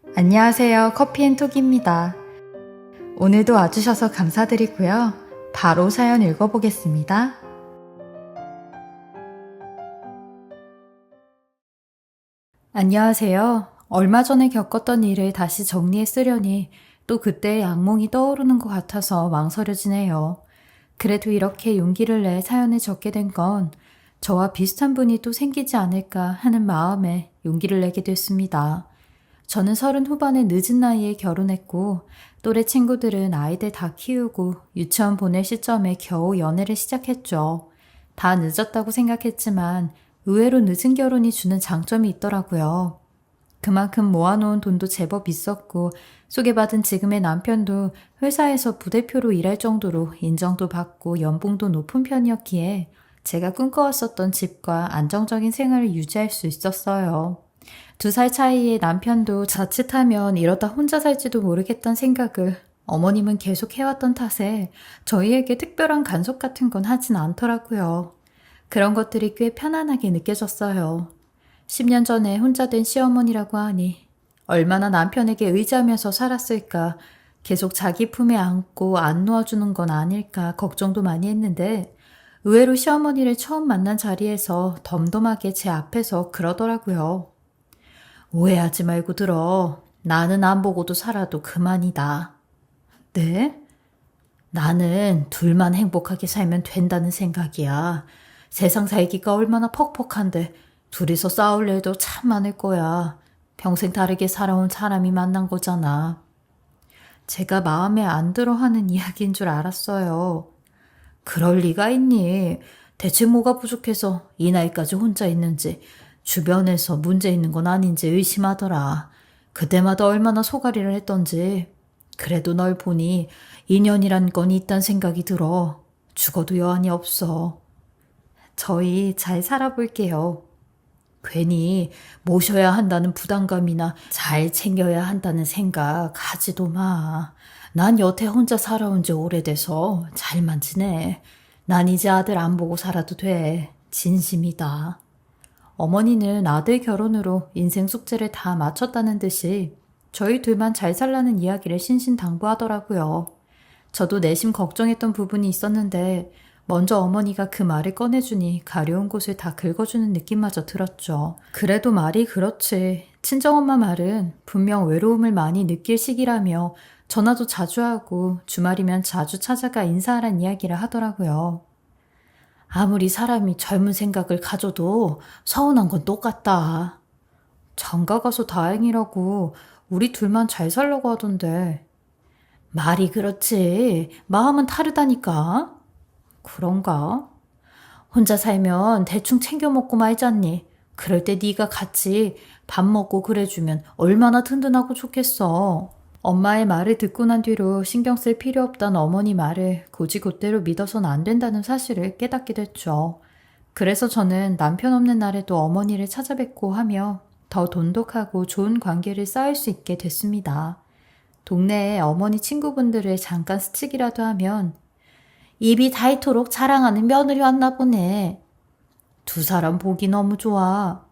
안녕하세요. 커피앤톡입니다. 오늘도 와주셔서 감사드리고요. 바로 사연 읽어보겠습니다. 안녕하세요. 얼마 전에 겪었던 일을 다시 정리해 쓰려니 또 그때의 악몽이 떠오르는 것 같아서 망설여지네요. 그래도 이렇게 용기를 내 사연을 적게 된 건 저와 비슷한 분이 또 생기지 않을까 하는 마음에 용기를 내게 됐습니다. 저는 30 후반의 늦은 나이에 결혼했고 또래 친구들은 아이들 다 키우고 유치원 보낼 시점에 겨우 연애를 시작했죠. 다 늦었다고 생각했지만 의외로 늦은 결혼이 주는 장점이 있더라고요. 그만큼 모아놓은 돈도 제법 있었고 소개받은 지금의 남편도 회사에서 부대표로 일할 정도로 인정도 받고 연봉도 높은 편이었기에 제가 꿈꿔왔었던 집과 안정적인 생활을 유지할 수 있었어요. 2살 차이의 남편도 자칫하면 이러다 혼자 살지도 모르겠다는 생각을 어머님은 계속 해왔던 탓에 저희에게 특별한 간섭 같은 건 하진 않더라고요. 그런 것들이 꽤 편안하게 느껴졌어요. 10년 전에 혼자 된 시어머니라고 하니 얼마나 남편에게 의지하면서 살았을까, 계속 자기 품에 안고 안 놓아주는 건 아닐까 걱정도 많이 했는데 의외로 시어머니를 처음 만난 자리에서 덤덤하게 제 앞에서 그러더라고요. 오해하지 말고 들어. 나는 안 보고도 살아도 그만이다. 네? 나는 둘만 행복하게 살면 된다는 생각이야. 세상 살기가 얼마나 퍽퍽한데 둘이서 싸울 일도 참 많을 거야. 평생 다르게 살아온 사람이 만난 거잖아. 제가 마음에 안 들어 하는 이야기인 줄 알았어요. 그럴 리가 있니? 대체 뭐가 부족해서 이 나이까지 혼자 있는지, 주변에서 문제 있는 건 아닌지 의심하더라. 그때마다 얼마나 소가리를 했던지. 그래도 널 보니 인연이란 건 있단 생각이 들어. 죽어도 여한이 없어. 저희 잘 살아볼게요. 괜히 모셔야 한다는 부담감이나 잘 챙겨야 한다는 생각 하지도 마. 난 여태 혼자 살아온 지 오래돼서 잘만 지내. 난 이제 아들 안 보고 살아도 돼. 진심이다. 어머니는 아들 결혼으로 인생 숙제를 다 마쳤다는 듯이 저희 둘만 잘 살라는 이야기를 신신당부하더라고요. 저도 내심 걱정했던 부분이 있었는데 먼저 어머니가 그 말을 꺼내주니 가려운 곳을 다 긁어주는 느낌마저 들었죠. 그래도 말이 그렇지. 친정엄마 말은 분명 외로움을 많이 느낄 시기라며 전화도 자주 하고 주말이면 자주 찾아가 인사하란 이야기를 하더라고요. 아무리 사람이 젊은 생각을 가져도 서운한 건 똑같다. 장가 가서 다행이라고 우리 둘만 잘 살려고 하던데. 말이 그렇지. 마음은 다르다니까. 그런가? 혼자 살면 대충 챙겨 먹고 말잖니. 그럴 때 네가 같이 밥 먹고 그래주면 얼마나 든든하고 좋겠어. 엄마의 말을 듣고 난 뒤로 신경 쓸 필요 없다는 어머니 말을 곧이곧대로 믿어서는 안 된다는 사실을 깨닫게 됐죠. 그래서 저는 남편 없는 날에도 어머니를 찾아뵙고 하며 더 돈독하고 좋은 관계를 쌓을 수 있게 됐습니다. 동네에 어머니 친구분들을 잠깐 스치기라도 하면 입이 닳도록 자랑하는 며느리 왔나 보네. 2사람 보기 너무 좋아.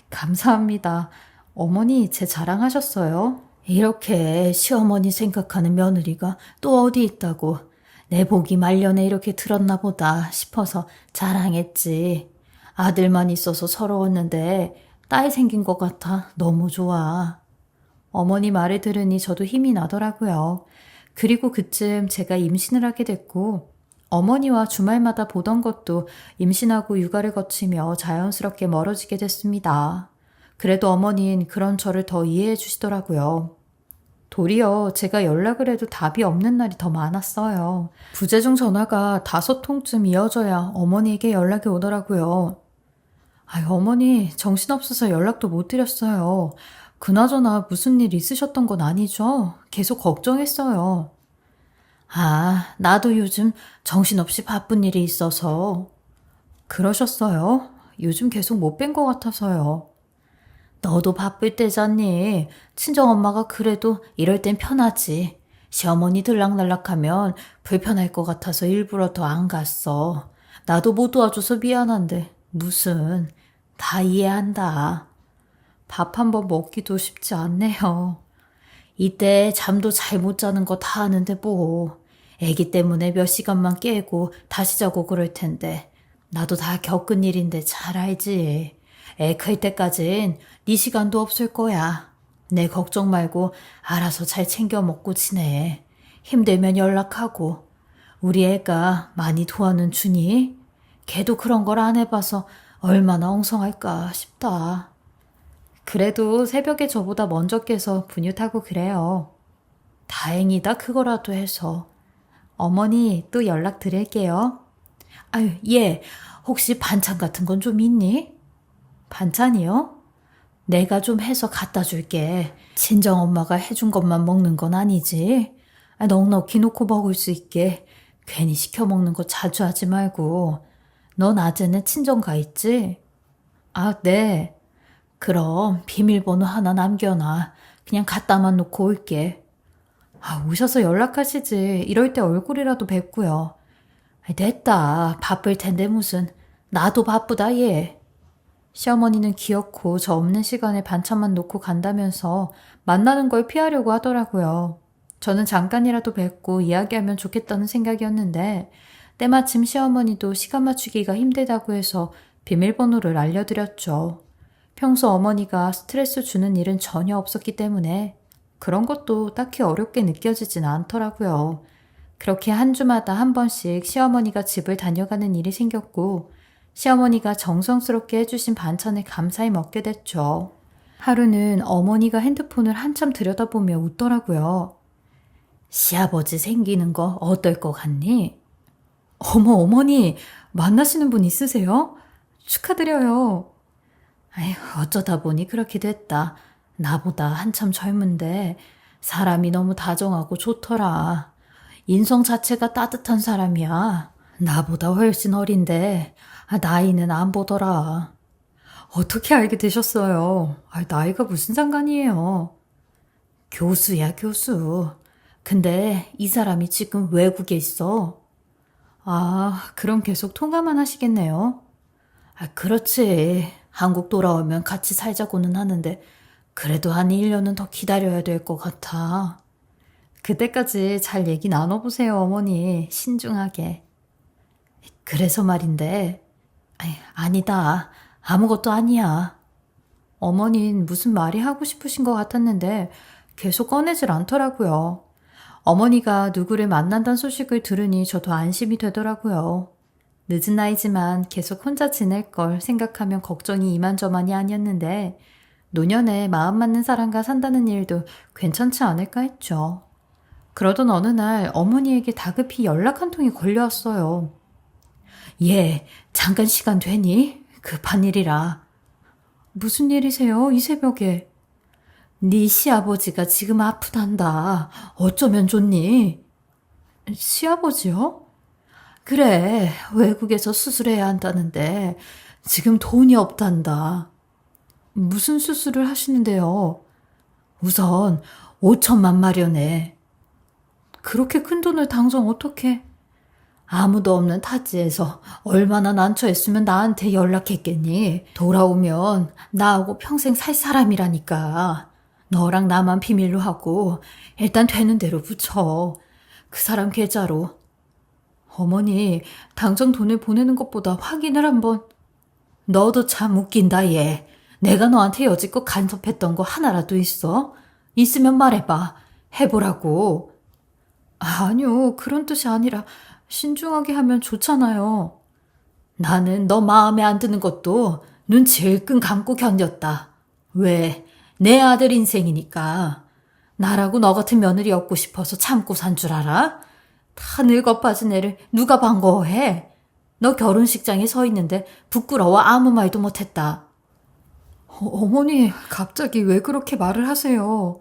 감사합니다. 어머니 제 자랑하셨어요? 이렇게 시어머니 생각하는 며느리가 또 어디 있다고. 내 복이 말년에 이렇게 들었나 보다 싶어서 자랑했지. 아들만 있어서 서러웠는데 딸 생긴 것 같아 너무 좋아. 어머니 말을 들으니 저도 힘이 나더라고요. 그리고 그쯤 제가 임신을 하게 됐고 어머니와 주말마다 보던 것도 임신하고 육아를 거치며 자연스럽게 멀어지게 됐습니다. 그래도 어머니는 그런 저를 더 이해해 주시더라고요. 도리어 제가 연락을 해도 답이 없는 날이 더 많았어요. 부재중 전화가 5통쯤 이어져야 어머니에게 연락이 오더라고요. 아유, 어머니 정신없어서 연락도 못 드렸어요. 그나저나 무슨 일 있으셨던 건 아니죠? 계속 걱정했어요. 아, 나도 요즘 정신없이 바쁜 일이 있어서. 그러셨어요? 요즘 계속 못 뵌 것 같아서요. 너도 바쁠 때잖니. 친정엄마가 그래도 이럴 땐 편하지. 시어머니 들락날락하면 불편할 것 같아서 일부러 더 안 갔어. 나도 못 도와줘서 미안한데 무슨 다 이해한다. 밥 한 번 먹기도 쉽지 않네요. 이때 잠도 잘 못 자는 거 다 아는데 뭐. 애기 때문에 몇 시간만 깨고 다시 자고 그럴 텐데. 나도 다 겪은 일인데 잘 알지. 애 클 때까진 네 시간도 없을 거야. 내 걱정 말고 알아서 잘 챙겨 먹고 지내. 힘들면 연락하고. 우리 애가 많이 도와는 주니? 걔도 그런 걸 안 해봐서 얼마나 엉성할까 싶다. 그래도 새벽에 저보다 먼저 깨서 분유타고 그래요. 다행이다 그거라도 해서. 어머니 또 연락 드릴게요. 아유, 예. 혹시 반찬 같은 건 좀 있니? 반찬이요? 내가 좀 해서 갖다 줄게. 친정엄마가 해준 것만 먹는 건 아니지. 넉넉히 놓고 먹을 수 있게. 괜히 시켜 먹는 거 자주 하지 말고. 너 낮에는 친정 가 있지? 아, 네. 그럼 비밀번호 하나 남겨놔. 그냥 갖다만 놓고 올게. 아, 오셔서 연락하시지. 이럴 때 얼굴이라도 뵙고요. 됐다. 바쁠 텐데 무슨. 나도 바쁘다 얘. 시어머니는 귀엽고 저 없는 시간에 반찬만 놓고 간다면서 만나는 걸 피하려고 하더라고요. 저는 잠깐이라도 뵙고 이야기하면 좋겠다는 생각이었는데 때마침 시어머니도 시간 맞추기가 힘들다고 해서 비밀번호를 알려드렸죠. 평소 어머니가 스트레스 주는 일은 전혀 없었기 때문에 그런 것도 딱히 어렵게 느껴지진 않더라고요. 그렇게 한 주마다 한 번씩 시어머니가 집을 다녀가는 일이 생겼고 시어머니가 정성스럽게 해주신 반찬을 감사히 먹게 됐죠. 하루는 어머니가 핸드폰을 한참 들여다보며 웃더라고요. 시아버지 생기는 거 어떨 것 같니? 어머, 어머니, 만나시는 분 있으세요? 축하드려요. 아휴, 어쩌다 보니 그렇게 됐다. 나보다 한참 젊은데 사람이 너무 다정하고 좋더라. 인성 자체가 따뜻한 사람이야. 나보다 훨씬 어린데 나이는 안 보더라. 어떻게 알게 되셨어요? 나이가 무슨 상관이에요? 교수야, 교수. 근데 이 사람이 지금 외국에 있어. 아, 그럼 계속 통화만 하시겠네요? 그렇지. 한국 돌아오면 같이 살자고는 하는데 그래도 한 1년은 더 기다려야 될 것 같아. 그때까지 잘 얘기 나눠보세요, 어머니. 신중하게. 그래서 말인데, 아니다. 아무것도 아니야. 어머닌 무슨 말이 하고 싶으신 것 같았는데 계속 꺼내질 않더라고요. 어머니가 누구를 만난다는 소식을 들으니 저도 안심이 되더라고요. 늦은 나이지만 계속 혼자 지낼 걸 생각하면 걱정이 이만저만이 아니었는데 노년에 마음 맞는 사람과 산다는 일도 괜찮지 않을까 했죠. 그러던 어느 날 어머니에게 다급히 연락 한 통이 걸려왔어요. 예, 잠깐 시간 되니? 급한 일이라. 무슨 일이세요, 이 새벽에? 네 시아버지가 지금 아프단다. 어쩌면 좋니? 시아버지요? 그래, 외국에서 수술해야 한다는데 지금 돈이 없단다. 무슨 수술을 하시는데요? 우선 5천만 마련해. 그렇게 큰 돈을 당장 어떻게? 아무도 없는 타지에서 얼마나 난처했으면 나한테 연락했겠니? 돌아오면 나하고 평생 살 사람이라니까. 너랑 나만 비밀로 하고 일단 되는 대로 붙여. 그 사람 계좌로. 어머니, 당장 돈을 보내는 것보다 확인을 한번. 너도 참 웃긴다 얘. 내가 너한테 여지껏 간섭했던 거 하나라도 있어? 있으면 말해봐. 해보라고. 아니요, 그런 뜻이 아니라 신중하게 하면 좋잖아요. 나는 너 마음에 안 드는 것도 눈 질끈 감고 견뎠다. 왜? 내 아들 인생이니까. 나라고 너 같은 며느리 얻고 싶어서 참고 산 줄 알아? 다 늙어 빠진 애를 누가 반가워해? 너 결혼식장에 서 있는데 부끄러워 아무 말도 못했다. 어머니, 갑자기 왜 그렇게 말을 하세요?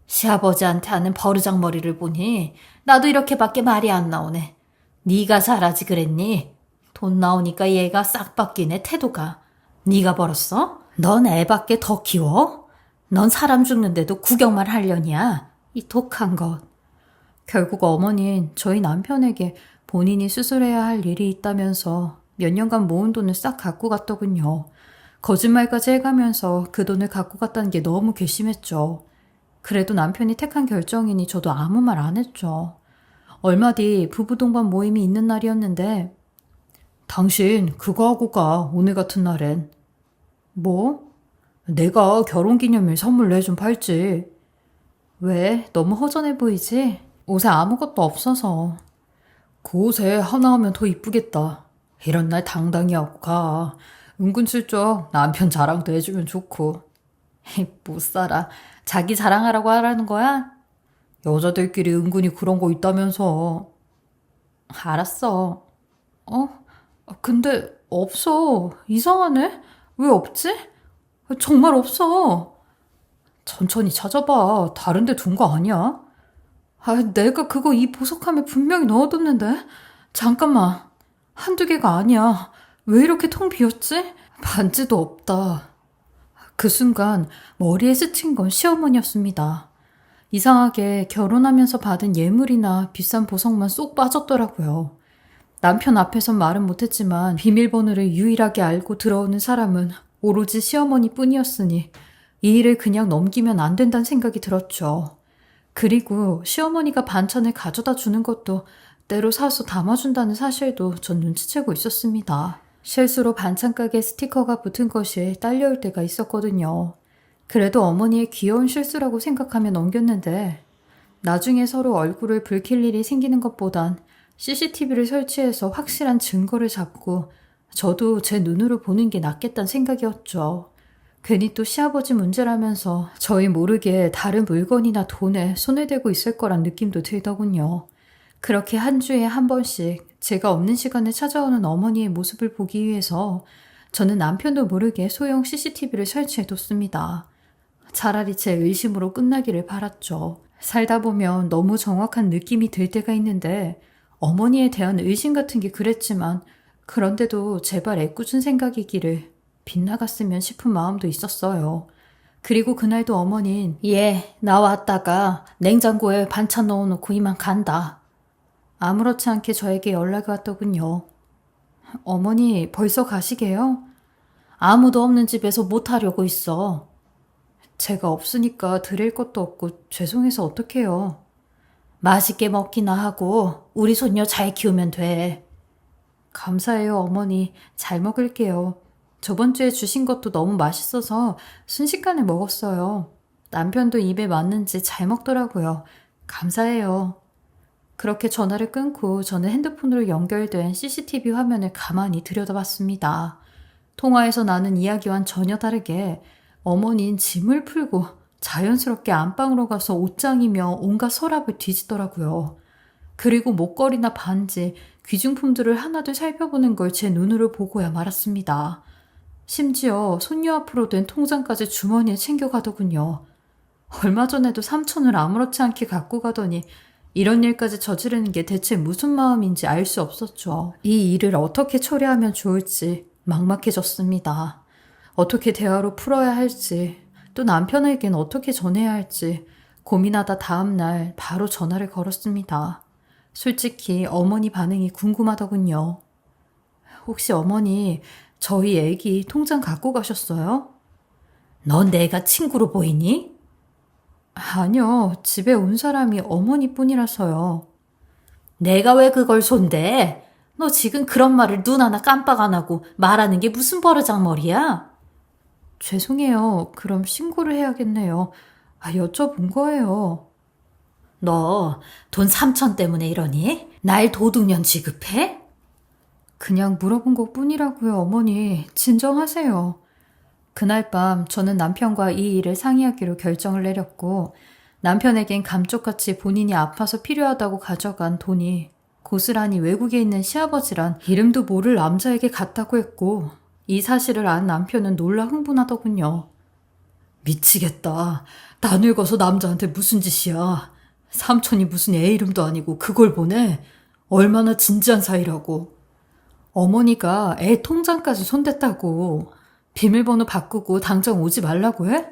시아버지한테 하는 버르장머리를 보니 나도 이렇게밖에 말이 안 나오네. 네가 잘하지 그랬니? 돈 나오니까 얘가 싹 바뀌네 태도가. 네가 벌었어? 넌 애밖에 더 키워? 넌 사람 죽는데도 구경만 하려냐? 이 독한 것. 결국 어머니는 저희 남편에게 본인이 수술해야 할 일이 있다면서 몇 년간 모은 돈을 싹 갖고 갔더군요. 거짓말까지 해가면서 그 돈을 갖고 갔다는 게 너무 괘씸했죠. 그래도 남편이 택한 결정이니 저도 아무 말 안 했죠. 얼마 뒤 부부 동반 모임이 있는 날이었는데 당신 그거 하고 가, 오늘 같은 날엔. 뭐? 내가 결혼기념일 선물 내좀 팔지. 왜? 너무 허전해 보이지? 옷에 아무것도 없어서. 그 옷에 하나 하면 더 이쁘겠다. 이런 날 당당히 하고 가. 은근슬쩍 남편 자랑도 해주면 좋고. 못 살아. 자기 자랑하라고 하라는 거야? 여자들끼리 은근히 그런 거 있다면서. 알았어. 어? 근데 없어. 이상하네? 왜 없지? 정말 없어. 천천히 찾아봐. 다른 데 둔 거 아니야? 내가 그거 이 보석함에 분명히 넣어뒀는데. 잠깐만. 한두 개가 아니야. 왜 이렇게 텅 비었지? 반지도 없다. 그 순간 머리에 스친 건 시어머니였습니다. 이상하게 결혼하면서 받은 예물이나 비싼 보석만 쏙 빠졌더라고요. 남편 앞에선 말은 못했지만 비밀번호를 유일하게 알고 들어오는 사람은 오로지 시어머니 뿐이었으니 이 일을 그냥 넘기면 안 된다는 생각이 들었죠. 그리고 시어머니가 반찬을 가져다 주는 것도 때로 사서 담아준다는 사실도 전 눈치채고 있었습니다. 실수로 반찬 가게 스티커가 붙은 것이 딸려올 때가 있었거든요. 그래도 어머니의 귀여운 실수라고 생각하며 넘겼는데 나중에 서로 얼굴을 붉힐 일이 생기는 것보단 CCTV를 설치해서 확실한 증거를 잡고 저도 제 눈으로 보는 게 낫겠다는 생각이었죠. 괜히 또 시아버지 문제라면서 저희 모르게 다른 물건이나 돈에 손을 대고 있을 거란 느낌도 들더군요. 그렇게 한 주에 한 번씩 제가 없는 시간에 찾아오는 어머니의 모습을 보기 위해서 저는 남편도 모르게 소형 CCTV를 설치해뒀습니다. 차라리 제 의심으로 끝나기를 바랐죠. 살다 보면 너무 정확한 느낌이 들 때가 있는데 어머니에 대한 의심 같은 게 그랬지만 그런데도 제발 애꿎은 생각이기를 빗나갔으면 싶은 마음도 있었어요. 그리고 그날도 어머닌 나왔다가 냉장고에 반찬 넣어놓고 이만 간다. 아무렇지 않게 저에게 연락이 왔더군요. 어머니 벌써 가시게요? 아무도 없는 집에서 못하려고 있어. 제가 없으니까 드릴 것도 없고 죄송해서 어떡해요. 맛있게 먹기나 하고 우리 손녀 잘 키우면 돼. 감사해요, 어머니. 잘 먹을게요. 저번 주에 주신 것도 너무 맛있어서 순식간에 먹었어요. 남편도 입에 맞는지 잘 먹더라고요. 감사해요. 그렇게 전화를 끊고 저는 핸드폰으로 연결된 CCTV 화면을 가만히 들여다봤습니다. 통화에서 나는 이야기와는 전혀 다르게 어머니는 짐을 풀고 자연스럽게 안방으로 가서 옷장이며 온갖 서랍을 뒤지더라고요. 그리고 목걸이나 반지, 귀중품들을 하나둘 살펴보는 걸 제 눈으로 보고야 말았습니다. 심지어 손녀 앞으로 된 통장까지 주머니에 챙겨가더군요. 얼마 전에도 삼촌을 아무렇지 않게 갖고 가더니 이런 일까지 저지르는 게 대체 무슨 마음인지 알 수 없었죠. 이 일을 어떻게 처리하면 좋을지 막막해졌습니다. 어떻게 대화로 풀어야 할지, 또 남편에겐 어떻게 전해야 할지 고민하다 다음날 바로 전화를 걸었습니다. 솔직히 어머니 반응이 궁금하더군요. 혹시 어머니 저희 애기 통장 갖고 가셨어요? 넌 내가 친구로 보이니? 아니요. 집에 온 사람이 어머니뿐이라서요. 내가 왜 그걸 손대? 너 지금 그런 말을 눈 하나 깜빡 안 하고 말하는 게 무슨 버르장머리야? 죄송해요. 그럼 신고를 해야겠네요. 여쭤본 거예요. 너 돈 3천 때문에 이러니? 날 도둑년 취급해? 그냥 물어본 것 뿐이라고요, 어머니. 진정하세요. 그날 밤 저는 남편과 이 일을 상의하기로 결정을 내렸고 남편에겐 감쪽같이 본인이 아파서 필요하다고 가져간 돈이 고스란히 외국에 있는 시아버지란 이름도 모를 남자에게 갔다고 했고 이 사실을 안 남편은 놀라 흥분하더군요. 미치겠다. 나 늙어서 남자한테 무슨 짓이야. 삼촌이 무슨 애 이름도 아니고 그걸 보내. 얼마나 진지한 사이라고. 어머니가 애 통장까지 손댔다고. 비밀번호 바꾸고 당장 오지 말라고 해?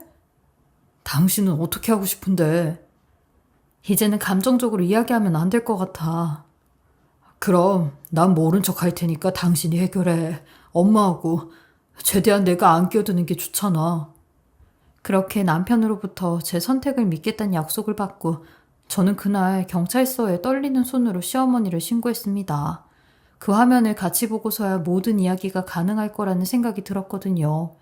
당신은 어떻게 하고 싶은데? 이제는 감정적으로 이야기하면 안 될 것 같아. 그럼 난 모른 척 할 테니까 당신이 해결해. 엄마하고 최대한 내가 안 끼어드는 게 좋잖아. 그렇게 남편으로부터 제 선택을 믿겠다는 약속을 받고 저는 그날 경찰서에 떨리는 손으로 시어머니를 신고했습니다. 그 화면을 같이 보고서야 모든 이야기가 가능할 거라는 생각이 들었거든요.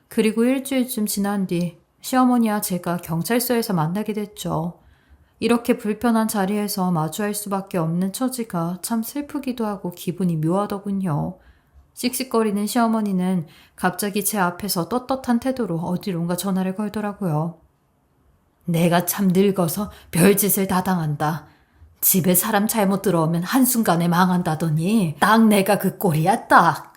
그리고 일주일쯤 지난 뒤 시어머니와 제가 경찰서에서 만나게 됐죠. 이렇게 불편한 자리에서 마주할 수밖에 없는 처지가 참 슬프기도 하고 기분이 묘하더군요. 씩씩거리는 시어머니는 갑자기 제 앞에서 떳떳한 태도로 어디론가 전화를 걸더라고요. 내가 참 늙어서 별짓을 다 당한다. 집에 사람 잘못 들어오면 한순간에 망한다더니 딱 내가 그 꼴이야 딱.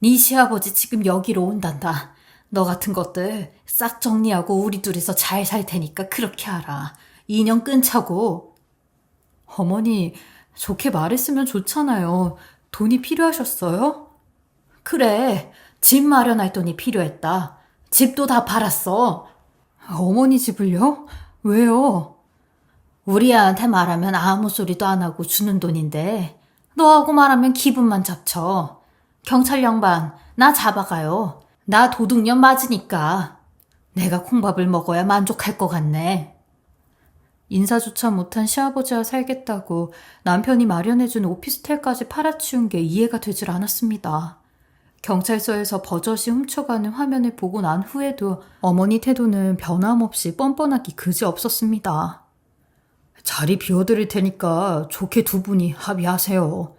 네 시아버지 지금 여기로 온단다. 너 같은 것들 싹 정리하고 우리 둘이서 잘 살 테니까 그렇게 하라. 인연 끊자고. 어머니, 좋게 말했으면 좋잖아요. 돈이 필요하셨어요? 그래, 집 마련할 돈이 필요했다. 집도 다 팔았어. 어머니 집을요? 왜요? 우리 애한테 말하면 아무 소리도 안 하고 주는 돈인데 너하고 말하면 기분만 잡쳐. 경찰 양반, 나 잡아가요. 나 도둑년 맞으니까. 내가 콩밥을 먹어야 만족할 것 같네. 인사조차 못한 시아버지와 살겠다고 남편이 마련해준 오피스텔까지 팔아치운 게 이해가 되질 않았습니다. 경찰서에서 버젓이 훔쳐가는 화면을 보고 난 후에도 어머니 태도는 변함없이 뻔뻔하기 그지없었습니다. 자리 비워드릴 테니까 좋게 두 분이 합의하세요.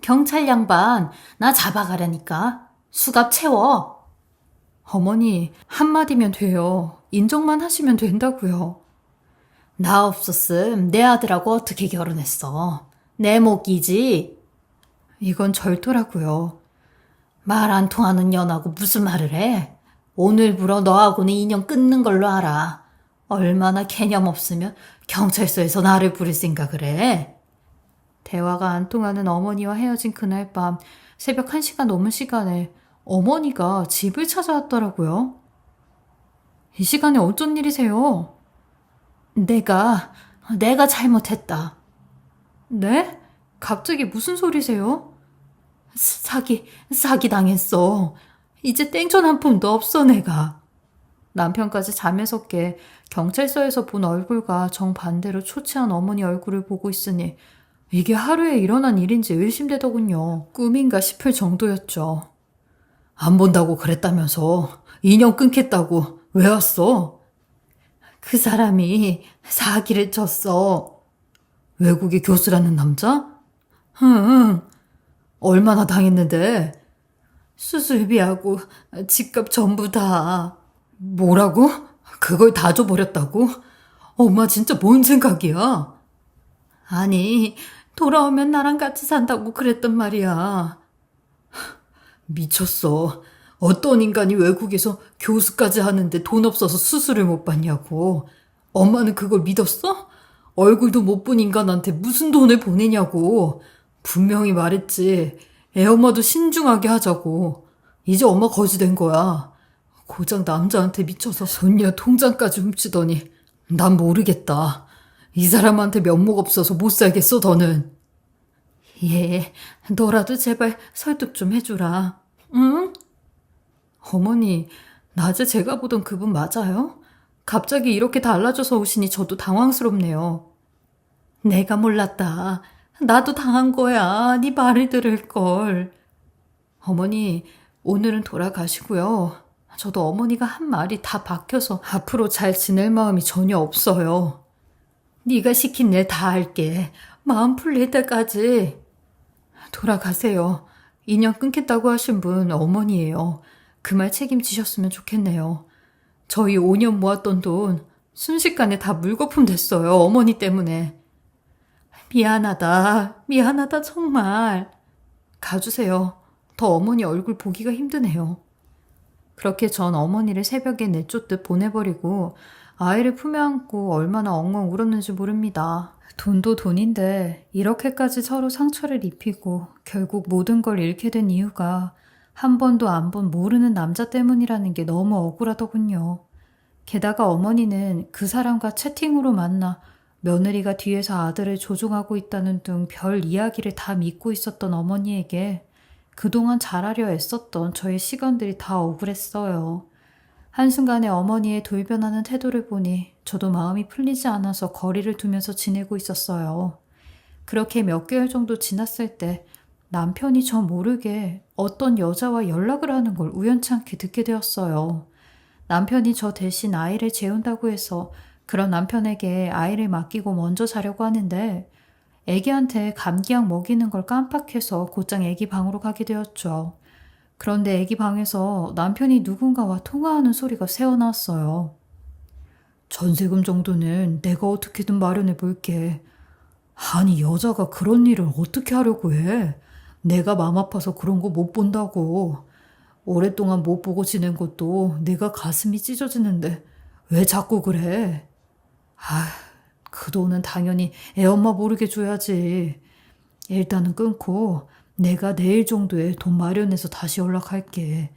경찰 양반, 나 잡아가라니까. 수갑 채워. 어머니, 한마디면 돼요. 인정만 하시면 된다고요. 나 없었음 내 아들하고 어떻게 결혼했어. 내 목이지. 이건 절도라고요. 말 안 통하는 년하고 무슨 말을 해? 오늘부로 너하고는 인연 끊는 걸로 알아. 얼마나 개념 없으면 경찰서에서 나를 부릴 생각을 해. 대화가 안 통하는 어머니와 헤어진 그날 밤 새벽 1시가 넘은 시간에 어머니가 집을 찾아왔더라고요. 이 시간에 어쩐 일이세요? 내가 잘못했다. 네? 갑자기 무슨 소리세요? 사기 당했어. 이제 땡전 한 푼도 없어, 내가. 남편까지 잠에서 깨 경찰서에서 본 얼굴과 정반대로 초췌한 어머니 얼굴을 보고 있으니 이게 하루에 일어난 일인지 의심되더군요. 꿈인가 싶을 정도였죠. 안 본다고 그랬다면서 인연 끊겠다고 왜 왔어? 그 사람이 사기를 쳤어. 외국의 교수라는 남자? 응. 얼마나 당했는데? 수술비하고 집값 전부 다. 뭐라고? 그걸 다 줘버렸다고? 엄마 진짜 뭔 생각이야? 아니, 돌아오면 나랑 같이 산다고 그랬단 말이야. 미쳤어. 어떤 인간이 외국에서 교수까지 하는데 돈 없어서 수술을 못 받냐고. 엄마는 그걸 믿었어? 얼굴도 못 본 인간한테 무슨 돈을 보내냐고. 분명히 말했지. 애엄마도 신중하게 하자고. 이제 엄마 거지된 거야. 고작 남자한테 미쳐서 손녀 통장까지 훔치더니 난 모르겠다. 이 사람한테 면목 없어서 못 살겠어, 더는. 예, 너라도 제발 설득 좀 해주라. 응? 어머니, 낮에 제가 보던 그분 맞아요? 갑자기 이렇게 달라져서 오시니 저도 당황스럽네요. 내가 몰랐다. 나도 당한 거야. 네 말을 들을걸. 어머니, 오늘은 돌아가시고요. 저도 어머니가 한 말이 다 박혀서 앞으로 잘 지낼 마음이 전혀 없어요. 네가 시킨 일 다 할게. 마음 풀릴 때까지. 돌아가세요. 인연 끊겠다고 하신 분 어머니예요. 그 말 책임지셨으면 좋겠네요. 저희 5년 모았던 돈 순식간에 다 물거품 됐어요. 어머니 때문에. 미안하다 정말. 가주세요. 더 어머니 얼굴 보기가 힘드네요. 그렇게 전 어머니를 새벽에 내쫓듯 보내버리고 아이를 품에 안고 얼마나 엉엉 울었는지 모릅니다. 돈도 돈인데 이렇게까지 서로 상처를 입히고 결국 모든 걸 잃게 된 이유가 한 번도 안 본 모르는 남자 때문이라는 게 너무 억울하더군요. 게다가 어머니는 그 사람과 채팅으로 만나 며느리가 뒤에서 아들을 조종하고 있다는 등 별 이야기를 다 믿고 있었던 어머니에게 그동안 잘하려 애썼던 저의 시간들이 다 억울했어요. 한순간에 어머니의 돌변하는 태도를 보니 저도 마음이 풀리지 않아서 거리를 두면서 지내고 있었어요. 그렇게 몇 개월 정도 지났을 때 남편이 저 모르게 어떤 여자와 연락을 하는 걸 우연찮게 듣게 되었어요. 남편이 저 대신 아이를 재운다고 해서 그런 남편에게 아이를 맡기고 먼저 자려고 하는데 애기한테 감기약 먹이는 걸 깜빡해서 곧장 애기 방으로 가게 되었죠. 그런데 애기 방에서 남편이 누군가와 통화하는 소리가 새어나왔어요. 전세금 정도는 내가 어떻게든 마련해 볼게. 아니, 여자가 그런 일을 어떻게 하려고 해? 내가 맘 아파서 그런 거 못 본다고. 오랫동안 못 보고 지낸 것도 내가 가슴이 찢어지는데 왜 자꾸 그래? 아, 그 돈은 당연히 애엄마 모르게 줘야지. 일단은 끊고 내가 내일 정도에 돈 마련해서 다시 연락할게.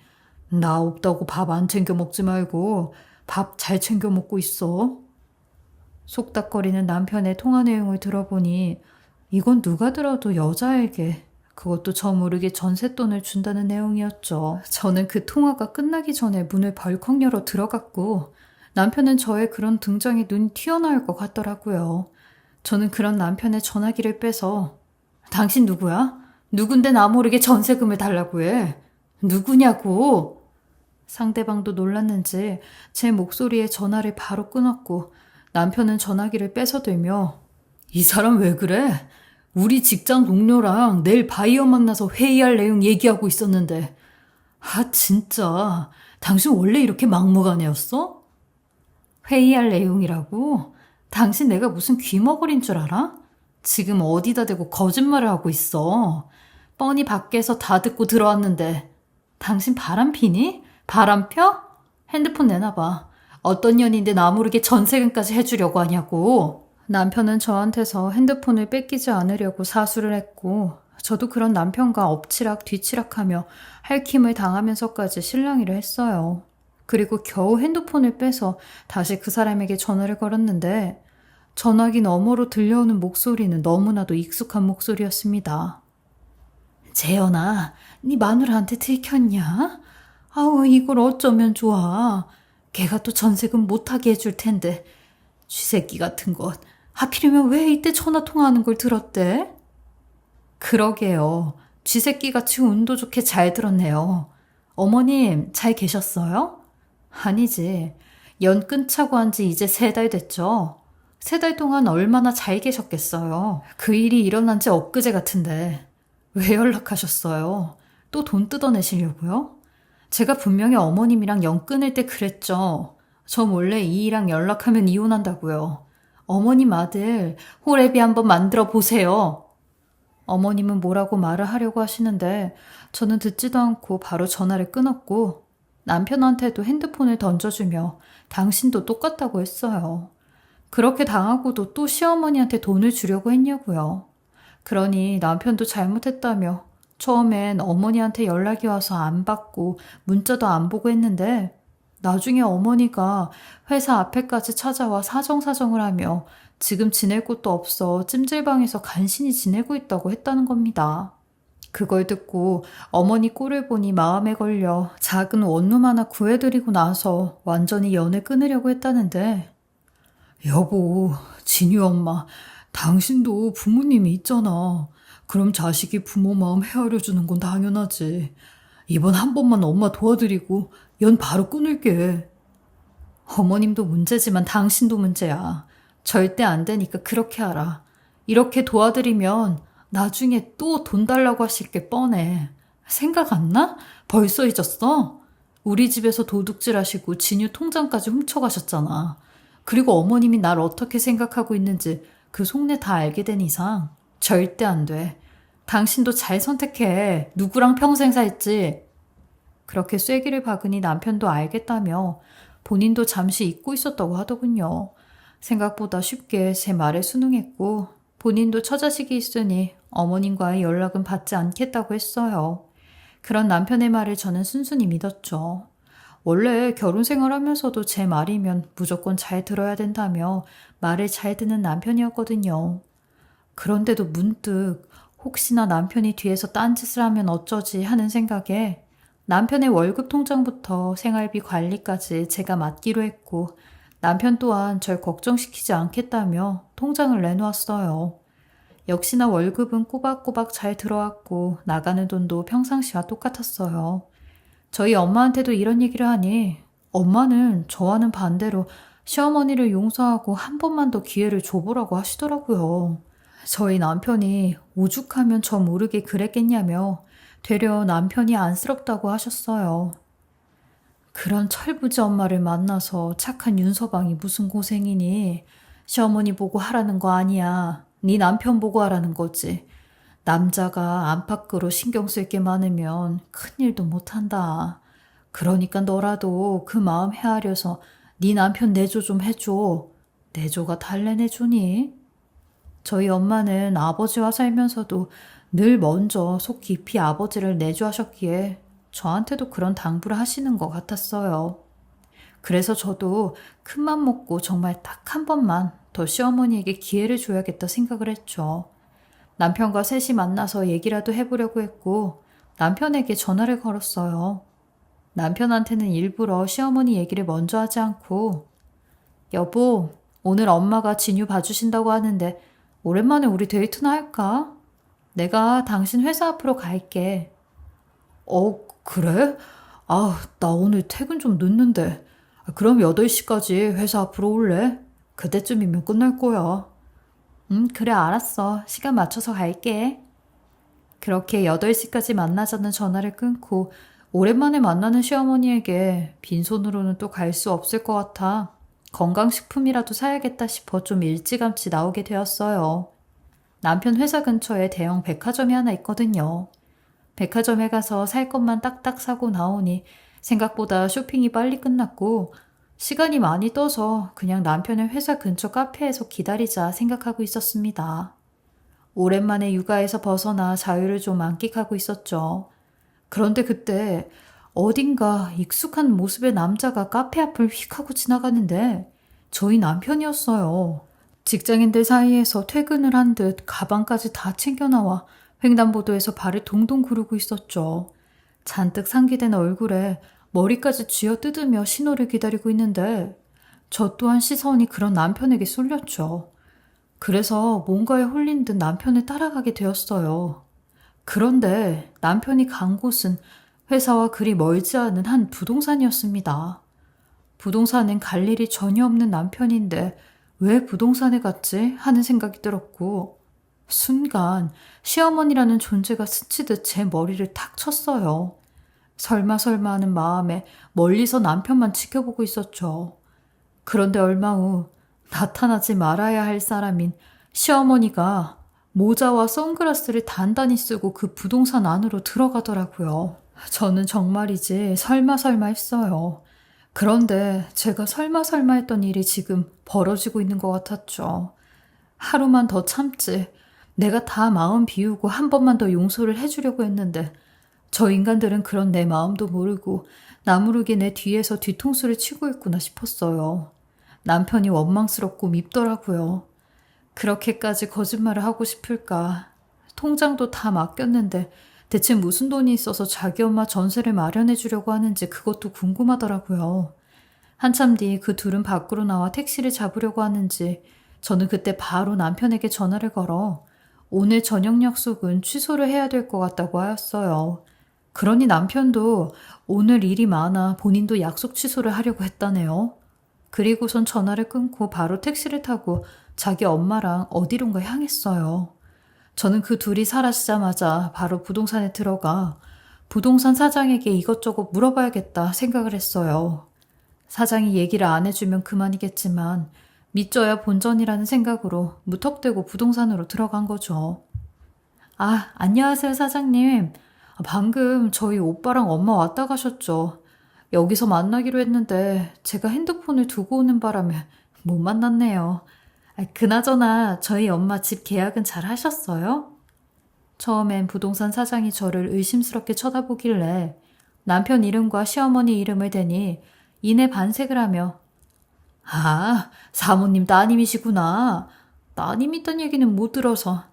나 없다고 밥 안 챙겨 먹지 말고 밥 잘 챙겨 먹고 있어. 속닥거리는 남편의 통화 내용을 들어보니 이건 누가 들어도 여자에게 그것도 저 모르게 전셋돈을 준다는 내용이었죠. 저는 그 통화가 끝나기 전에 문을 벌컥 열어 들어갔고 남편은 저의 그런 등장에 눈이 튀어나올 것 같더라고요. 저는 그런 남편의 전화기를 빼서 당신 누구야? 누군데 나 모르게 전세금을 달라고 해? 누구냐고? 상대방도 놀랐는지 제 목소리에 전화를 바로 끊었고 남편은 전화기를 뺏어들며 이 사람 왜 그래? 우리 직장 동료랑 내일 바이어 만나서 회의할 내용 얘기하고 있었는데 아 진짜 당신 원래 이렇게 막무가내였어? 회의할 내용이라고? 당신 내가 무슨 귀머거리인 줄 알아? 지금 어디다 대고 거짓말을 하고 있어. 뻔히 밖에서 다 듣고 들어왔는데 당신 바람 피니? 바람 펴? 핸드폰 내놔봐. 어떤 년인데 나 모르게 전세금까지 해주려고 하냐고. 남편은 저한테서 핸드폰을 뺏기지 않으려고 사수를 했고 저도 그런 남편과 엎치락 뒤치락하며 할킴을 당하면서까지 실랑이를 했어요. 그리고 겨우 핸드폰을 빼서 다시 그 사람에게 전화를 걸었는데 전화기 너머로 들려오는 목소리는 너무나도 익숙한 목소리였습니다. 재현아, 네 마누라한테 들켰냐? 아우, 이걸 어쩌면 좋아. 걔가 또 전세금 못하게 해줄 텐데. 쥐새끼 같은 것. 하필이면 왜 이때 전화 통화하는 걸 들었대? 그러게요. 쥐새끼같이 운도 좋게 잘 들었네요. 어머님, 잘 계셨어요? 아니지. 연 끊자고 한 지 이제 3달 됐죠. 3달 동안 얼마나 잘 계셨겠어요. 그 일이 일어난 지 엊그제 같은데. 왜 연락하셨어요? 또 돈 뜯어내시려고요? 제가 분명히 어머님이랑 연 끊을 때 그랬죠. 저 몰래 이이랑 연락하면 이혼한다고요. 어머님 아들 호래비 한번 만들어 보세요. 어머님은 뭐라고 말을 하려고 하시는데 저는 듣지도 않고 바로 전화를 끊었고 남편한테도 핸드폰을 던져주며 당신도 똑같다고 했어요. 그렇게 당하고도 또 시어머니한테 돈을 주려고 했냐고요. 그러니 남편도 잘못했다며 처음엔 어머니한테 연락이 와서 안 받고 문자도 안 보고 했는데 나중에 어머니가 회사 앞에까지 찾아와 사정사정을 하며 지금 지낼 곳도 없어 찜질방에서 간신히 지내고 있다고 했다는 겁니다. 그걸 듣고 어머니 꼴을 보니 마음에 걸려 작은 원룸 하나 구해드리고 나서 완전히 연을 끊으려고 했다는데 여보, 진유 엄마, 당신도 부모님이 있잖아. 그럼 자식이 부모 마음 헤아려 주는 건 당연하지. 이번 한 번만 엄마 도와드리고 연 바로 끊을게. 어머님도 문제지만 당신도 문제야. 절대 안 되니까 그렇게 하라. 이렇게 도와드리면 나중에 또 돈 달라고 하실 게 뻔해. 생각 안 나? 벌써 잊었어? 우리 집에서 도둑질 하시고 진유 통장까지 훔쳐가셨잖아. 그리고 어머님이 날 어떻게 생각하고 있는지 그 속내 다 알게 된 이상 절대 안 돼. 당신도 잘 선택해. 누구랑 평생 살지. 그렇게 쐐기를 박으니 남편도 알겠다며 본인도 잠시 잊고 있었다고 하더군요. 생각보다 쉽게 제 말에 순응했고 본인도 처자식이 있으니 어머님과의 연락은 받지 않겠다고 했어요. 그런 남편의 말을 저는 순순히 믿었죠. 원래 결혼 생활하면서도 제 말이면 무조건 잘 들어야 된다며 말을 잘 듣는 남편이었거든요. 그런데도 문득 혹시나 남편이 뒤에서 딴짓을 하면 어쩌지 하는 생각에 남편의 월급 통장부터 생활비 관리까지 제가 맡기로 했고 남편 또한 절 걱정시키지 않겠다며 통장을 내놓았어요. 역시나 월급은 꼬박꼬박 잘 들어왔고 나가는 돈도 평상시와 똑같았어요. 저희 엄마한테도 이런 얘기를 하니 엄마는 저와는 반대로 시어머니를 용서하고 한 번만 더 기회를 줘보라고 하시더라고요. 저희 남편이 오죽하면 저 모르게 그랬겠냐며 되려 남편이 안쓰럽다고 하셨어요. 그런 철부지 엄마를 만나서 착한 윤서방이 무슨 고생이니? 시어머니 보고 하라는 거 아니야. 네 남편 보고 하라는 거지. 남자가 안팎으로 신경 쓸 게 많으면 큰일도 못한다. 그러니까 너라도 그 마음 헤아려서 네 남편 내조 좀 해줘. 내조가 달래내주니? 저희 엄마는 아버지와 살면서도 늘 먼저 속 깊이 아버지를 내조하셨기에 저한테도 그런 당부를 하시는 것 같았어요. 그래서 저도 큰맘 먹고 정말 딱 한 번만 더 시어머니에게 기회를 줘야겠다 생각을 했죠. 남편과 셋이 만나서 얘기라도 해보려고 했고 남편에게 전화를 걸었어요. 남편한테는 일부러 시어머니 얘기를 먼저 하지 않고 여보, 오늘 엄마가 진유 봐주신다고 하는데 오랜만에 우리 데이트나 할까? 내가 당신 회사 앞으로 갈게. 그래? 나 오늘 퇴근 좀 늦는데. 그럼 8시까지 회사 앞으로 올래? 그때쯤이면 끝날 거야. 그래, 알았어. 시간 맞춰서 갈게. 그렇게 8시까지 만나자는 전화를 끊고 오랜만에 만나는 시어머니에게 빈손으로는 또 갈 수 없을 것 같아 건강식품이라도 사야겠다 싶어 좀 일찌감치 나오게 되었어요. 남편 회사 근처에 대형 백화점이 하나 있거든요. 백화점에 가서 살 것만 딱딱 사고 나오니 생각보다 쇼핑이 빨리 끝났고 시간이 많이 떠서 그냥 남편의 회사 근처 카페에서 기다리자 생각하고 있었습니다. 오랜만에 육아에서 벗어나 자유를 좀 만끽하고 있었죠. 그런데 그때 어딘가 익숙한 모습의 남자가 카페 앞을 휙 하고 지나가는데 저희 남편이었어요. 직장인들 사이에서 퇴근을 한 듯 가방까지 다 챙겨나와 횡단보도에서 발을 동동 구르고 있었죠. 잔뜩 상기된 얼굴에 머리까지 쥐어뜯으며 신호를 기다리고 있는데 저 또한 시선이 그런 남편에게 쏠렸죠. 그래서 뭔가에 홀린 듯 남편을 따라가게 되었어요. 그런데 남편이 간 곳은 회사와 그리 멀지 않은 한 부동산이었습니다. 부동산엔 갈 일이 전혀 없는 남편인데 왜 부동산에 갔지? 하는 생각이 들었고 순간 시어머니라는 존재가 스치듯 제 머리를 탁 쳤어요. 설마 하는 마음에 멀리서 남편만 지켜보고 있었죠. 그런데 얼마 후 나타나지 말아야 할 사람인 시어머니가 모자와 선글라스를 단단히 쓰고 그 부동산 안으로 들어가더라고요. 저는 정말이지 설마 했어요. 그런데 제가 설마 했던 일이 지금 벌어지고 있는 것 같았죠. 하루만 더 참지. 내가 다 마음 비우고 한 번만 더 용서를 해주려고 했는데 저 인간들은 그런 내 마음도 모르고 나무르게 내 뒤에서 뒤통수를 치고 있구나 싶었어요. 남편이 원망스럽고 밉더라고요. 그렇게까지 거짓말을 하고 싶을까. 통장도 다 맡겼는데 대체 무슨 돈이 있어서 자기 엄마 전세를 마련해 주려고 하는지 그것도 궁금하더라고요. 한참 뒤 그 둘은 밖으로 나와 택시를 잡으려고 하는지 저는 그때 바로 남편에게 전화를 걸어 오늘 저녁 약속은 취소를 해야 될 것 같다고 하였어요. 그러니 남편도 오늘 일이 많아 본인도 약속 취소를 하려고 했다네요. 그리고선 전화를 끊고 바로 택시를 타고 자기 엄마랑 어디론가 향했어요. 저는 그 둘이 사라지자마자 바로 부동산에 들어가 부동산 사장에게 이것저것 물어봐야겠다 생각을 했어요. 사장이 얘기를 안 해주면 그만이겠지만 믿져야 본전이라는 생각으로 무턱대고 부동산으로 들어간 거죠. 안녕하세요 사장님. 방금 저희 오빠랑 엄마 왔다 가셨죠. 여기서 만나기로 했는데 제가 핸드폰을 두고 오는 바람에 못 만났네요. 그나저나 저희 엄마 집 계약은 잘 하셨어요? 처음엔 부동산 사장이 저를 의심스럽게 쳐다보길래 남편 이름과 시어머니 이름을 대니 이내 반색을 하며 사모님 따님이시구나. 따님 있단 얘기는 못 들어서.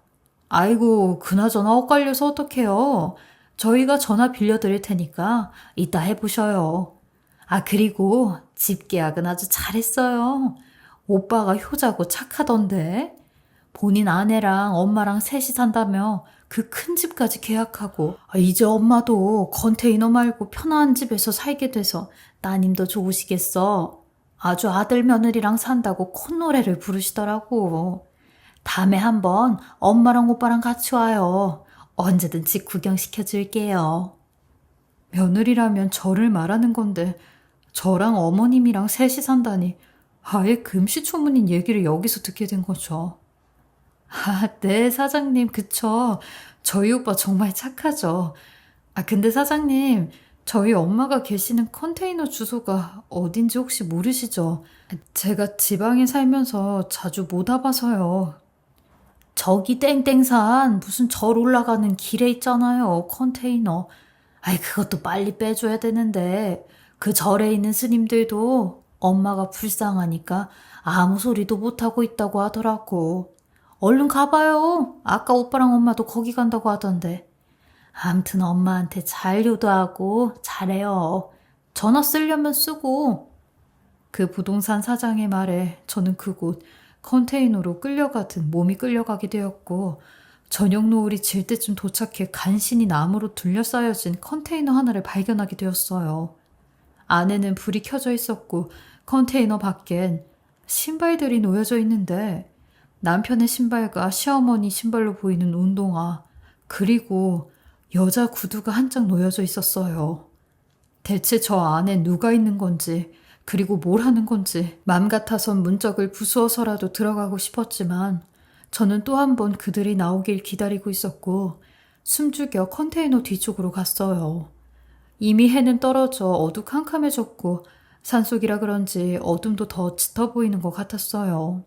아이고, 그나저나 엇갈려서 어떡해요. 저희가 전화 빌려드릴 테니까 이따 해보셔요. 아, 그리고 집 계약은 아주 잘했어요. 오빠가 효자고 착하던데. 본인 아내랑 엄마랑 셋이 산다며 그 큰 집까지 계약하고 이제 엄마도 컨테이너 말고 편한 집에서 살게 돼서 따님도 좋으시겠어. 아주 아들 며느리랑 산다고 콧노래를 부르시더라고. 다음에 한번 엄마랑 오빠랑 같이 와요. 언제든 집 구경시켜줄게요. 며느리라면 저를 말하는 건데 저랑 어머님이랑 셋이 산다니 아예 금시초문인 얘기를 여기서 듣게 된 거죠. 아, 네, 사장님, 그쵸. 저희 오빠 정말 착하죠. 아, 근데 사장님, 저희 엄마가 계시는 컨테이너 주소가 어딘지 혹시 모르시죠? 제가 지방에 살면서 자주 못 와봐서요. 저기 땡땡산 무슨 절 올라가는 길에 있잖아요, 컨테이너. 아이, 그것도 빨리 빼줘야 되는데, 그 절에 있는 스님들도 엄마가 불쌍하니까 아무 소리도 못하고 있다고 하더라고. 얼른 가봐요. 아까 오빠랑 엄마도 거기 간다고 하던데. 암튼 엄마한테 잘 효도하고 잘해요. 전화 쓰려면 쓰고. 그 부동산 사장의 말에 저는 그곳 컨테이너로 끌려가듯 몸이 끌려가게 되었고 저녁 노을이 질 때쯤 도착해 간신히 나무로 둘러싸여진 컨테이너 하나를 발견하게 되었어요. 안에는 불이 켜져 있었고 컨테이너 밖엔 신발들이 놓여져 있는데 남편의 신발과 시어머니 신발로 보이는 운동화 그리고 여자 구두가 한 짝 놓여져 있었어요. 대체 저 안에 누가 있는 건지 그리고 뭘 하는 건지 맘 같아선 문짝을 부수어서라도 들어가고 싶었지만 저는 또 한 번 그들이 나오길 기다리고 있었고 숨죽여 컨테이너 뒤쪽으로 갔어요. 이미 해는 떨어져 어두캄캄해졌고 산속이라 그런지 어둠도 더 짙어 보이는 것 같았어요.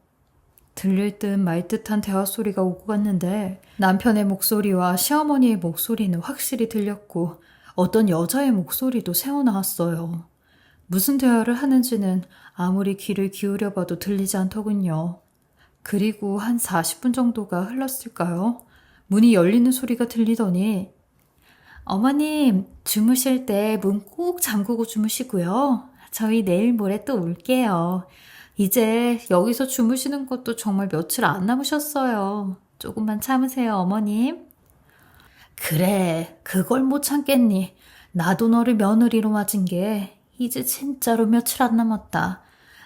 들릴 듯 말 듯한 대화 소리가 오고 갔는데 남편의 목소리와 시어머니의 목소리는 확실히 들렸고 어떤 여자의 목소리도 새어나왔어요. 무슨 대화를 하는지는 아무리 귀를 기울여봐도 들리지 않더군요. 그리고 한 40분 정도가 흘렀을까요? 문이 열리는 소리가 들리더니 어머님, 주무실 때 문 꼭 잠그고 주무시고요. 저희 내일 모레 또 올게요. 이제 여기서 주무시는 것도 정말 며칠 안 남으셨어요. 조금만 참으세요, 어머님. 그래, 그걸 못 참겠니? 나도 너를 며느리로 맞은 게 이제 진짜로 며칠 안 남았다.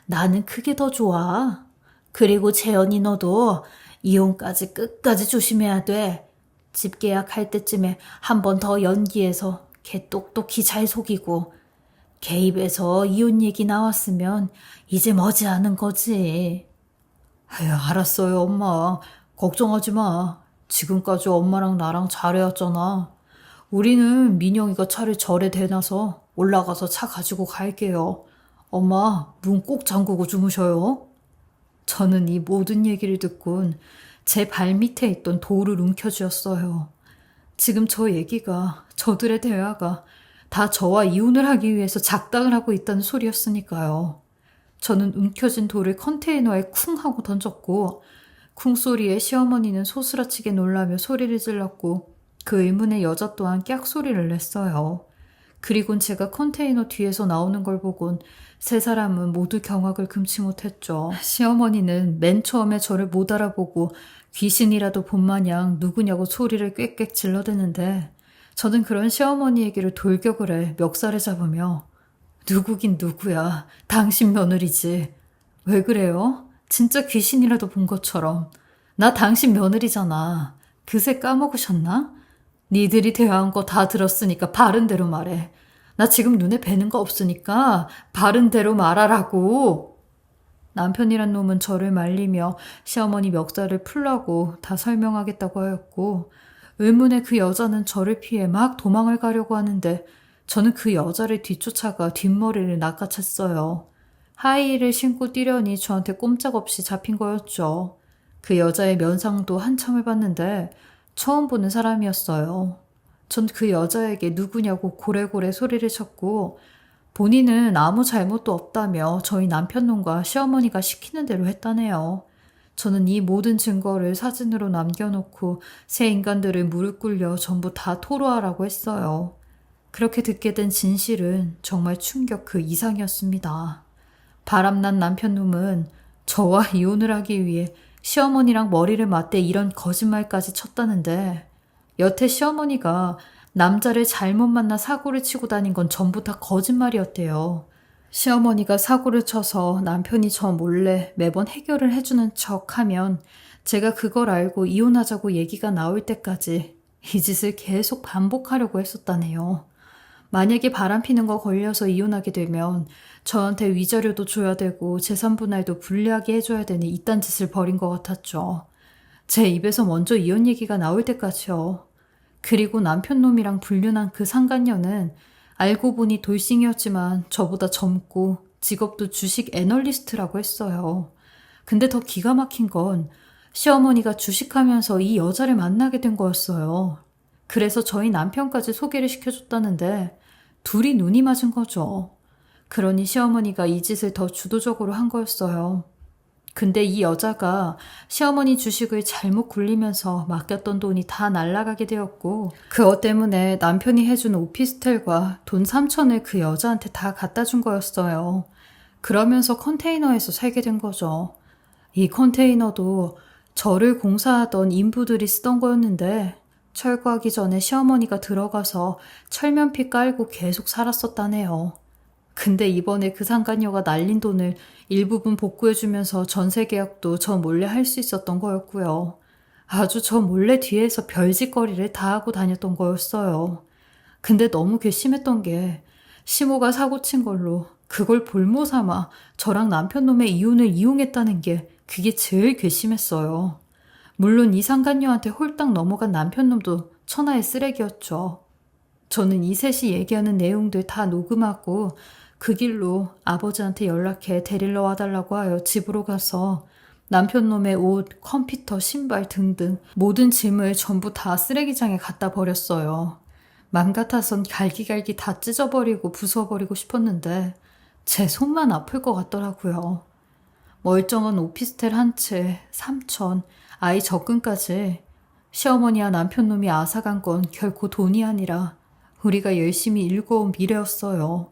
나는 그게 더 좋아. 그리고 재현이 너도 이혼까지 끝까지 조심해야 돼. 집 계약할 때쯤에 한 번 더 연기해서 걔 똑똑히 잘 속이고 걔 입에서 이혼 얘기 나왔으면 이제 머지않은 거지. 아유, 알았어요, 엄마. 걱정하지 마. 지금까지 엄마랑 나랑 잘해왔잖아. 우리는 민영이가 차를 절에 대놔서 올라가서 차 가지고 갈게요. 엄마, 문 꼭 잠그고 주무셔요. 저는 이 모든 얘기를 듣곤 제 발밑에 있던 돌을 움켜쥐었어요. 지금 저 얘기가, 저들의 대화가 다 저와 이혼을 하기 위해서 작당을 하고 있다는 소리였으니까요. 저는 움켜진 돌을 컨테이너에 쿵 하고 던졌고 쿵 소리에 시어머니는 소스라치게 놀라며 소리를 질렀고 그 의문의 여자 또한 깍 소리를 냈어요. 그리곤 제가 컨테이너 뒤에서 나오는 걸 보곤 세 사람은 모두 경악을 금치 못했죠. 시어머니는 맨 처음에 저를 못 알아보고 귀신이라도 본 마냥 누구냐고 소리를 꽥꽥 질러대는데 저는 그런 시어머니 얘기를 돌격을 해 멱살을 잡으며 누구긴 누구야. 당신 며느리지. 왜 그래요? 진짜 귀신이라도 본 것처럼. 나 당신 며느리잖아. 그새 까먹으셨나? 니들이 대화한 거 다 들었으니까 바른 대로 말해. 나 지금 눈에 뵈는 거 없으니까 바른 대로 말하라고. 남편이란 놈은 저를 말리며 시어머니 멱살을 풀라고 다 설명하겠다고 하였고 의문의 그 여자는 저를 피해 막 도망을 가려고 하는데 저는 그 여자를 뒤쫓아가 뒷머리를 낚아챘어요. 하이힐을 신고 뛰려니 저한테 꼼짝없이 잡힌 거였죠. 그 여자의 면상도 한참을 봤는데 처음 보는 사람이었어요. 전 그 여자에게 누구냐고 고래고래 소리를 쳤고 본인은 아무 잘못도 없다며 저희 남편놈과 시어머니가 시키는 대로 했다네요. 저는 이 모든 증거를 사진으로 남겨놓고 새 인간들을 무릎 꿇려 전부 다 토로하라고 했어요. 그렇게 듣게 된 진실은 정말 충격 그 이상이었습니다. 바람난 남편놈은 저와 이혼을 하기 위해 시어머니랑 머리를 맞대 이런 거짓말까지 쳤다는데, 여태 시어머니가 남자를 잘못 만나 사고를 치고 다닌 건 전부 다 거짓말이었대요. 시어머니가 사고를 쳐서 남편이 저 몰래 매번 해결을 해주는 척 하면 제가 그걸 알고 이혼하자고 얘기가 나올 때까지 이 짓을 계속 반복하려고 했었다네요. 만약에 바람피는 거 걸려서 이혼하게 되면 저한테 위자료도 줘야 되고 재산 분할도 불리하게 해줘야 되는 이딴 짓을 벌인 것 같았죠. 제 입에서 먼저 이혼 얘기가 나올 때까지요. 그리고 남편놈이랑 불륜한 그 상간녀는 알고 보니 돌싱이었지만 저보다 젊고 직업도 주식 애널리스트라고 했어요. 근데 더 기가 막힌 건 시어머니가 주식하면서 이 여자를 만나게 된 거였어요. 그래서 저희 남편까지 소개를 시켜줬다는데 둘이 눈이 맞은 거죠. 그러니 시어머니가 이 짓을 더 주도적으로 한 거였어요. 근데 이 여자가 시어머니 주식을 잘못 굴리면서 맡겼던 돈이 다 날아가게 되었고, 그것 때문에 남편이 해준 오피스텔과 돈 3천을 그 여자한테 다 갖다 준 거였어요. 그러면서 컨테이너에서 살게 된 거죠. 이 컨테이너도 저를 공사하던 인부들이 쓰던 거였는데, 철거하기 전에 시어머니가 들어가서 철면피 깔고 계속 살았었다네요. 근데 이번에 그 상간녀가 날린 돈을 일부분 복구해주면서 전세 계약도 저 몰래 할 수 있었던 거였고요. 아주 저 몰래 뒤에서 별짓거리를 다 하고 다녔던 거였어요. 근데 너무 괘씸했던 게 시모가 사고친 걸로 그걸 볼모 삼아 저랑 남편놈의 이혼을 이용했다는 게 그게 제일 괘씸했어요. 물론 이 상간녀한테 홀딱 넘어간 남편놈도 천하의 쓰레기였죠. 저는 이 셋이 얘기하는 내용들 다 녹음하고 그 길로 아버지한테 연락해 데리러 와달라고 하여 집으로 가서 남편놈의 옷, 컴퓨터, 신발 등등 모든 짐을 전부 다 쓰레기장에 갖다 버렸어요. 맘 같아선 갈기갈기 다 찢어버리고 부숴버리고 싶었는데 제 손만 아플 것 같더라고요. 멀쩡한 오피스텔 한 채, 3천, 아이 적금까지 시어머니와 남편놈이 앗아간 건 결코 돈이 아니라 우리가 열심히 일궈온 미래였어요.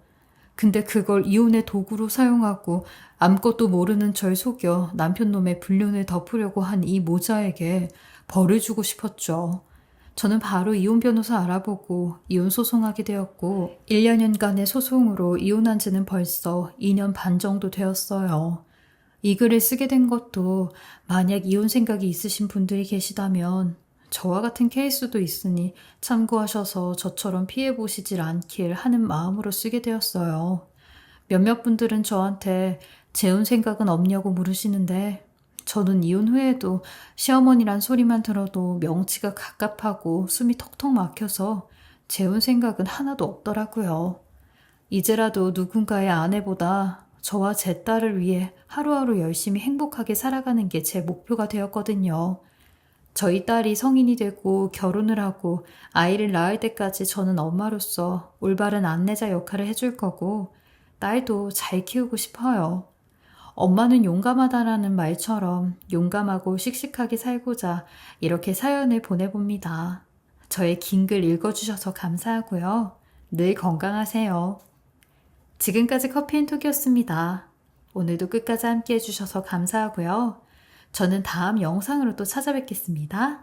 근데 그걸 이혼의 도구로 사용하고 아무것도 모르는 절 속여 남편놈의 불륜을 덮으려고 한 이 모자에게 벌을 주고 싶었죠. 저는 바로 이혼 변호사 알아보고 이혼 소송하게 되었고 1년간의 소송으로 이혼한 지는 벌써 2년 반 정도 되었어요. 이 글을 쓰게 된 것도 만약 이혼 생각이 있으신 분들이 계시다면 저와 같은 케이스도 있으니 참고하셔서 저처럼 피해보시질 않길 하는 마음으로 쓰게 되었어요. 몇몇 분들은 저한테 재혼 생각은 없냐고 물으시는데 저는 이혼 후에도 시어머니란 소리만 들어도 명치가 갑갑하고 숨이 턱턱 막혀서 재혼 생각은 하나도 없더라고요. 이제라도 누군가의 아내보다 저와 제 딸을 위해 하루하루 열심히 행복하게 살아가는 게 제 목표가 되었거든요. 저희 딸이 성인이 되고 결혼을 하고 아이를 낳을 때까지 저는 엄마로서 올바른 안내자 역할을 해줄 거고 딸도 잘 키우고 싶어요. 엄마는 용감하다라는 말처럼 용감하고 씩씩하게 살고자 이렇게 사연을 보내봅니다. 저의 긴 글 읽어주셔서 감사하고요. 늘 건강하세요. 지금까지 커피앤톡이었습니다. 오늘도 끝까지 함께 해주셔서 감사하고요. 저는 다음 영상으로 또 찾아뵙겠습니다.